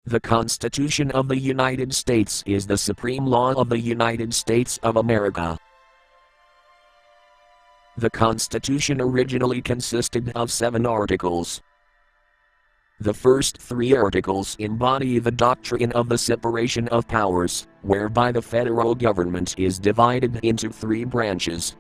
The Constitution of the United States is the supreme law of the United States of America. The Constitution originally consisted of 7 articles. The first 3 articles embody the doctrine of the separation of powers, whereby the federal government is divided into 3 branches.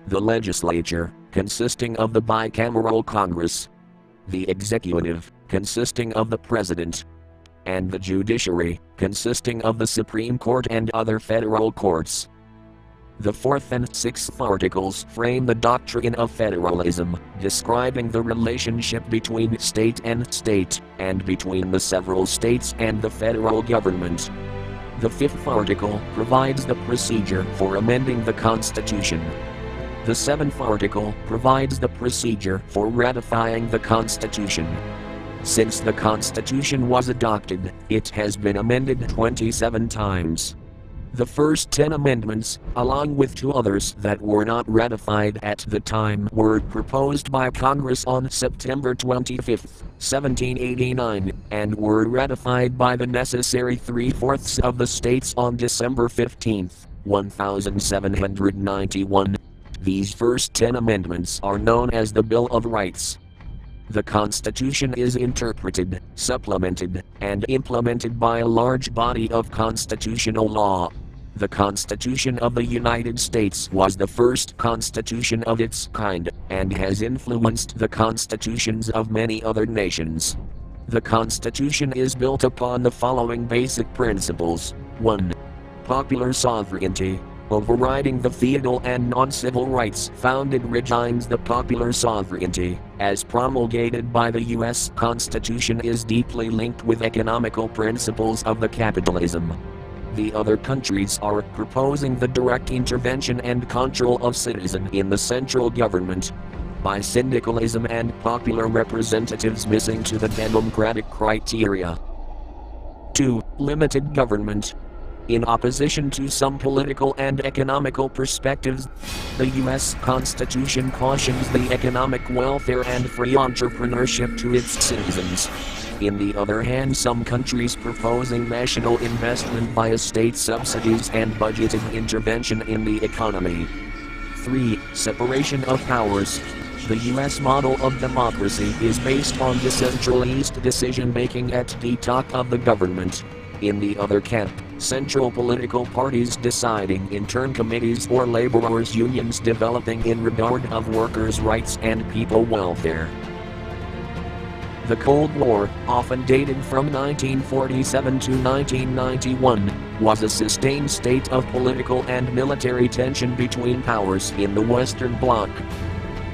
The legislature, consisting of the bicameral Congress, the executive, consisting of the president, and the judiciary, consisting of the Supreme Court and other federal courts. The 4th and 6th articles frame the doctrine of federalism, describing the relationship between state and between the several states and the federal government. The 5th article provides the procedure for amending the Constitution. The 7th article provides the procedure for ratifying the Constitution. Since the Constitution was adopted, it has been amended 27 times. The first 10 amendments, along with 2 others that were not ratified at the time, were proposed by Congress on September 25, 1789, and were ratified by the necessary 3/4 of the states on December 15, 1791. These first 10 amendments are known as the Bill of Rights. The Constitution is interpreted, supplemented, and implemented by a large body of constitutional law. The Constitution of the United States was the first constitution of its kind, and has influenced the constitutions of many other nations. The Constitution is built upon the following basic principles. 1. Popular sovereignty. Overriding the feudal and non-civil rights founded regimes, the popular sovereignty, as promulgated by the U.S. Constitution, is deeply linked with economical principles of the capitalism. The other countries are proposing the direct intervention and control of citizens in the central government by syndicalism and popular representatives missing to the democratic criteria. 2. Limited government. In opposition to some political and economical perspectives, the U.S. Constitution cautions the economic welfare and free entrepreneurship to its citizens. In the other hand, some countries proposing national investment via state subsidies and budgeted intervention in the economy. 3. Separation of powers. The U.S. model of democracy is based on decentralized decision-making at the top of the government. In the other camp, central political parties deciding in turn, committees or laborers' unions developing in regard of workers' rights and people welfare. The Cold War, often dated from 1947 to 1991, was a sustained state of political and military tension between powers in the Western Bloc,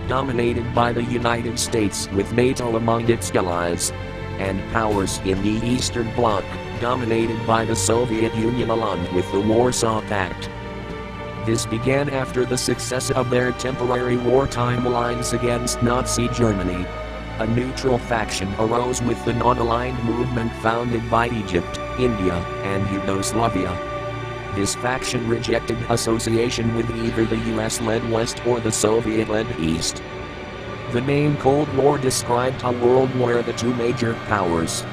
dominated by the United States with NATO among its allies, and powers in the Eastern Bloc, dominated by the Soviet Union along with the Warsaw Pact. This began after the success of their temporary wartime alliance against Nazi Germany. A neutral faction arose with the non-aligned movement founded by Egypt, India, and Yugoslavia. This faction rejected association with either the US-led West or the Soviet-led East. The name Cold War described a world where the 2 major powers,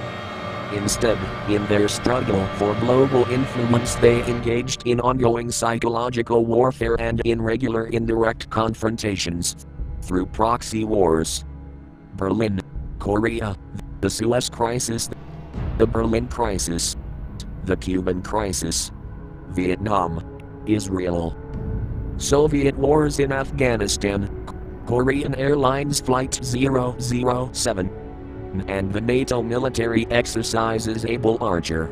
instead, in their struggle for global influence, they engaged in ongoing psychological warfare and in regular indirect confrontations through proxy wars. Berlin, Korea, the Suez Crisis, the Berlin Crisis, the Cuban Crisis, Vietnam, Israel, Soviet wars in Afghanistan, Korean Airlines Flight 007, and the NATO military exercises Able Archer.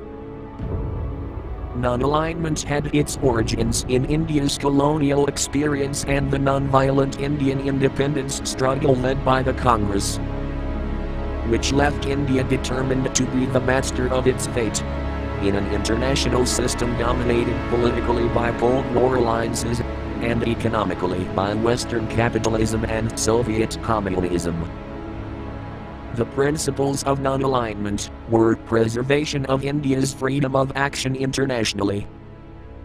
Non-alignment had its origins in India's colonial experience and the non-violent Indian independence struggle led by the Congress, which left India determined to be the master of its fate in an international system dominated politically by Cold War alliances and economically by Western capitalism and Soviet communism. The principles of non-alignment were preservation of India's freedom of action internationally,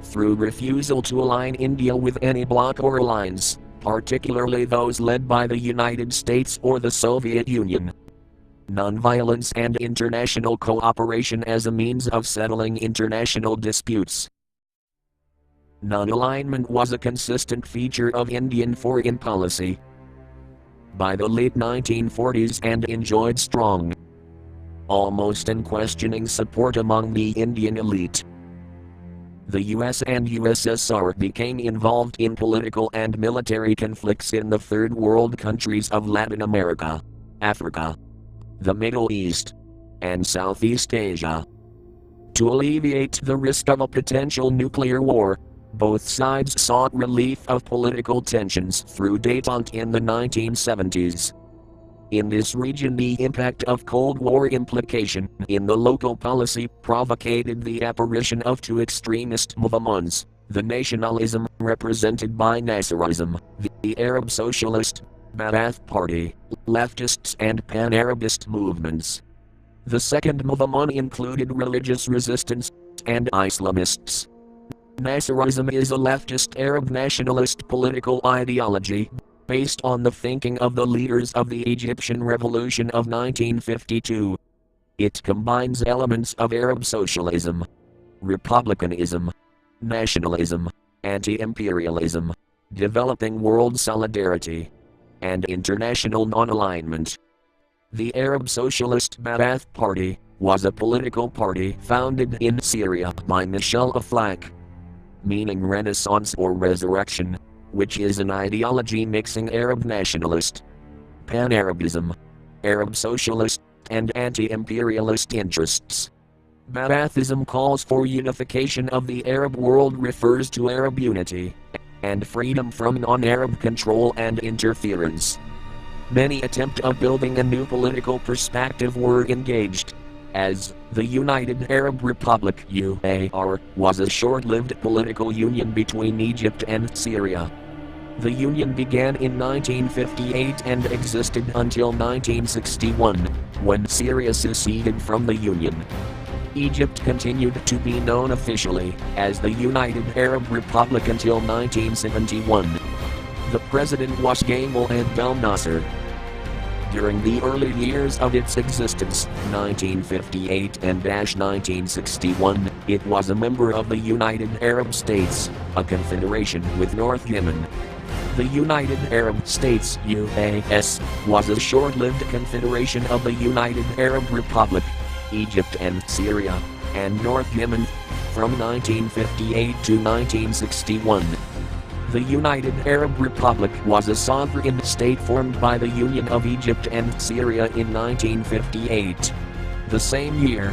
through refusal to align India with any bloc or alliance, particularly those led by the United States or the Soviet Union. nonviolence and international cooperation as a means of settling international disputes. Non-alignment was a consistent feature of Indian foreign policy by the late 1940s and enjoyed strong, almost unquestioning support among the Indian elite. The US and USSR became involved in political and military conflicts in the Third World countries of Latin America, Africa, the Middle East, and Southeast Asia. To alleviate the risk of a potential nuclear war, both sides sought relief of political tensions through détente in the 1970s. In this region, the impact of Cold War implication in the local policy provocated the apparition of two extremist movements, the nationalism represented by Nasserism, the Arab Socialist Ba'ath Party, leftists and pan-Arabist movements. The second movement included religious resistance and Islamists. Nasserism is a leftist Arab nationalist political ideology based on the thinking of the leaders of the Egyptian Revolution of 1952. It combines elements of Arab socialism, republicanism, nationalism, anti-imperialism, developing world solidarity, and international non-alignment. The Arab Socialist Ba'ath Party was a political party founded in Syria by Michel Aflaq, meaning Renaissance or resurrection, which is an ideology mixing Arab nationalist, pan-Arabism, Arab socialist, and anti-imperialist interests. Ba'athism calls for unification of the Arab world, refers to Arab unity, and freedom from non-Arab control and interference. Many attempts of building a new political perspective were engaged, as the United Arab Republic (UAR) was a short-lived political union between Egypt and Syria. The union began in 1958 and existed until 1961, when Syria seceded from the union. Egypt continued to be known officially as the United Arab Republic until 1971. The president was Gamal Abdel Nasser. During the early years of its existence, 1958 and 1961, it was a member of the United Arab States, a confederation with North Yemen. The United Arab States (UAS) was a short-lived confederation of the United Arab Republic, Egypt and Syria, and North Yemen, from 1958 to 1961. The United Arab Republic was a sovereign state formed by the Union of Egypt and Syria in 1958. The same year,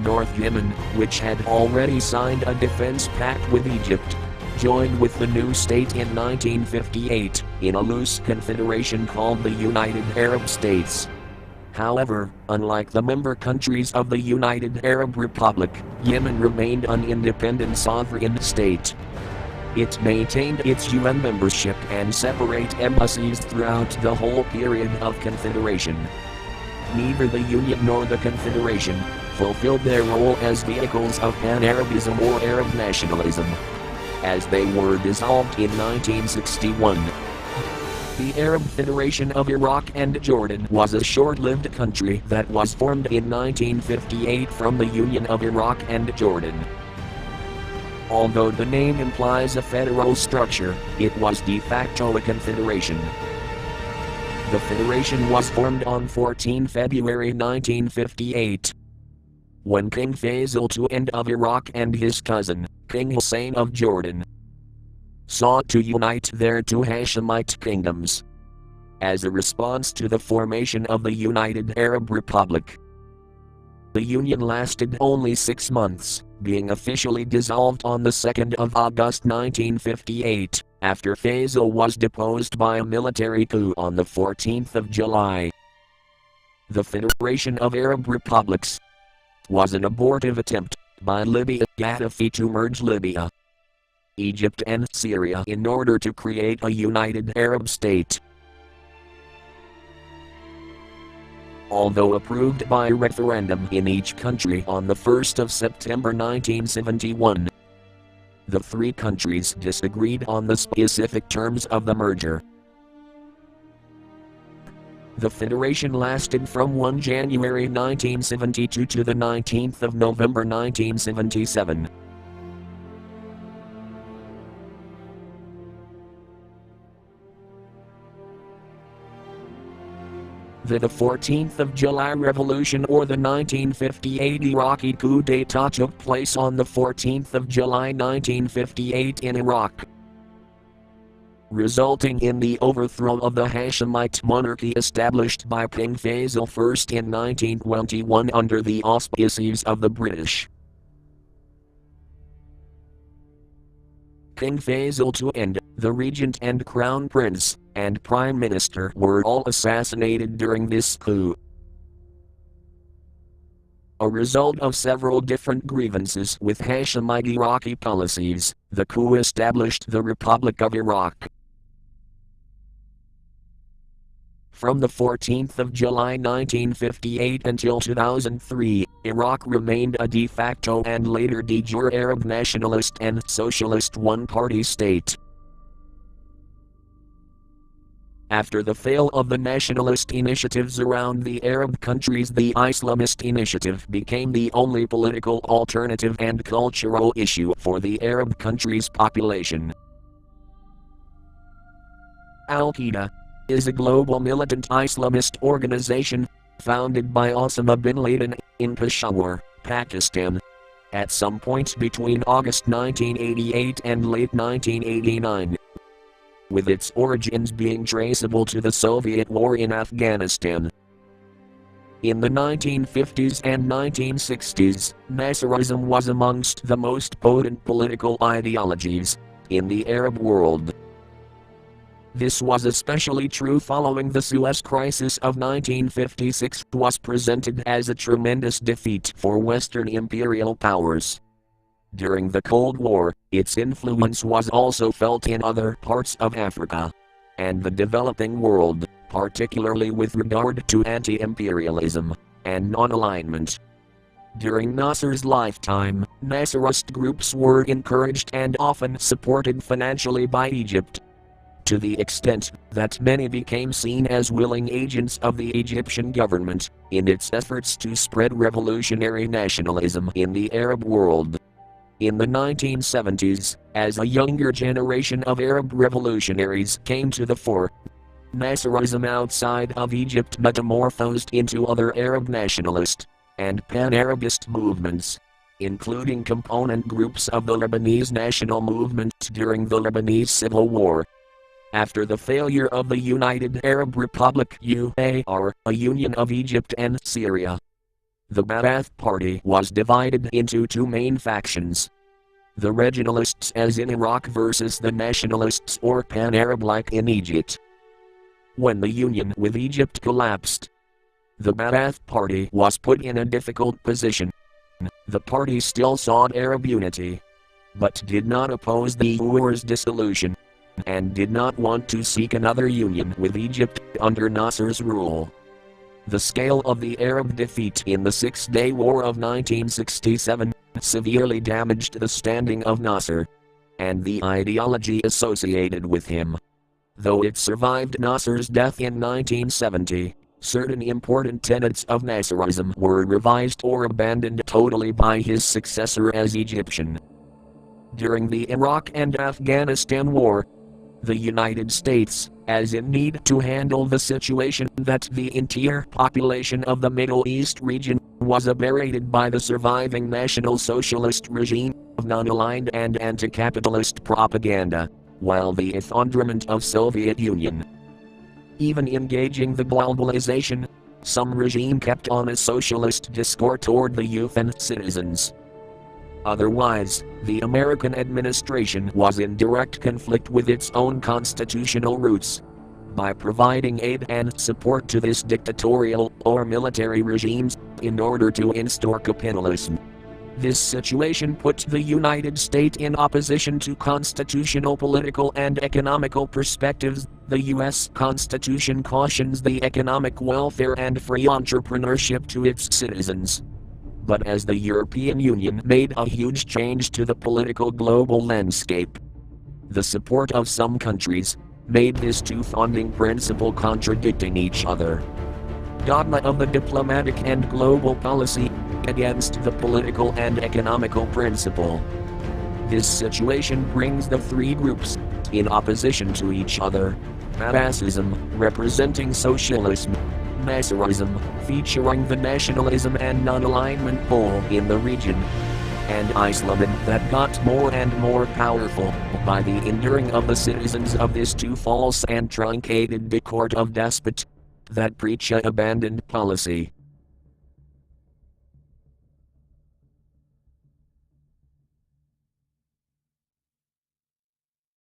North Yemen, which had already signed a defense pact with Egypt, joined with the new state in 1958, in a loose confederation called the United Arab States. However, unlike the member countries of the United Arab Republic, Yemen remained an independent sovereign state. It maintained its UN membership and separate embassies throughout the whole period of confederation. Neither the Union nor the Confederation fulfilled their role as vehicles of pan-Arabism or Arab nationalism, as they were dissolved in 1961. The Arab Federation of Iraq and Jordan was a short-lived country that was formed in 1958 from the Union of Iraq and Jordan. Although the name implies a federal structure, it was de facto a confederation. The federation was formed on 14 February 1958, when King Faisal II of Iraq and his cousin, King Hussein of Jordan, sought to unite their two Hashemite kingdoms, as a response to the formation of the United Arab Republic. The union lasted only 6 months, being officially dissolved on the 2nd of August 1958, after Faisal was deposed by a military coup on the 14th of July. The Federation of Arab Republics was an abortive attempt by Libya Gaddafi to merge Libya, Egypt and Syria in order to create a united Arab state. Although approved by referendum in each country on the 1st of September 1971, the three countries disagreed on the specific terms of the merger. The federation lasted from 1 January 1972 to the 19th of November 1977. The 14th of July Revolution or the 1958 Iraqi coup d'état took place on the 14th of July 1958 in Iraq, resulting in the overthrow of the Hashemite monarchy established by King Faisal I in 1921 under the auspices of the British. King Faisal II and the regent and crown prince and prime minister were all assassinated during this coup. A result of several different grievances with Hashemite Iraqi policies, the coup established the Republic of Iraq. From the 14th of July 1958 until 2003, Iraq remained a de facto and later de jure Arab nationalist and socialist one-party state. After the fail of the nationalist initiatives around the Arab countries, the Islamist initiative became the only political alternative and cultural issue for the Arab countries' population. Al-Qaeda is a global militant Islamist organization founded by Osama bin Laden in Peshawar, Pakistan, at some point between August 1988 and late 1989, with its origins being traceable to the Soviet war in Afghanistan. In the 1950s and 1960s, Nasserism was amongst the most potent political ideologies in the Arab world. This was especially true following the Suez Crisis of 1956, was presented as a tremendous defeat for Western imperial powers. During the Cold War, its influence was also felt in other parts of Africa and the developing world, particularly with regard to anti-imperialism and non-alignment. During Nasser's lifetime, Nasserist groups were encouraged and often supported financially by Egypt, to the extent that many became seen as willing agents of the Egyptian government in its efforts to spread revolutionary nationalism in the Arab world. In the 1970s, as a younger generation of Arab revolutionaries came to the fore, Nasserism outside of Egypt metamorphosed into other Arab nationalist and pan-Arabist movements, including component groups of the Lebanese national movement during the Lebanese Civil War. After the failure of the United Arab Republic (UAR), a union of Egypt and Syria, the Ba'ath Party was divided into two main factions: the regionalists as in Iraq versus the nationalists or pan-Arab like in Egypt. When the union with Egypt collapsed, the Ba'ath Party was put in a difficult position. The party still sought Arab unity, but did not oppose the UAR's dissolution, and did not want to seek another union with Egypt under Nasser's rule. The scale of the Arab defeat in the Six-Day War of 1967 severely damaged the standing of Nasser and the ideology associated with him. Though it survived Nasser's death in 1970, certain important tenets of Nasserism were revised or abandoned totally by his successor as Egyptian. During the Iraq and Afghanistan War, the United States, as in need to handle the situation that the entire population of the Middle East region was aberrated by the surviving National Socialist regime of non-aligned and anti-capitalist propaganda, while the effondrement of Soviet Union. Even engaging the globalization, some regime kept on a socialist discourse toward the youth and citizens. Otherwise, the American administration was in direct conflict with its own constitutional roots. By providing aid and support to this dictatorial or military regimes in order to install capitalism. This situation put the United States in opposition to constitutional, political, and economical perspectives. The U.S. Constitution cautions the economic welfare and free entrepreneurship to its citizens. But as the European Union made a huge change to the political global landscape, the support of some countries, made this two founding principle contradicting each other. Dogma of the diplomatic and global policy against the political and economical principle. This situation brings the three groups in opposition to each other. Maoism, representing socialism. Nasserism, featuring the nationalism and non-alignment pole in the region. And Islam that got more and more powerful by the enduring of the citizens of this two false and truncated court of despot that preach a abandoned policy.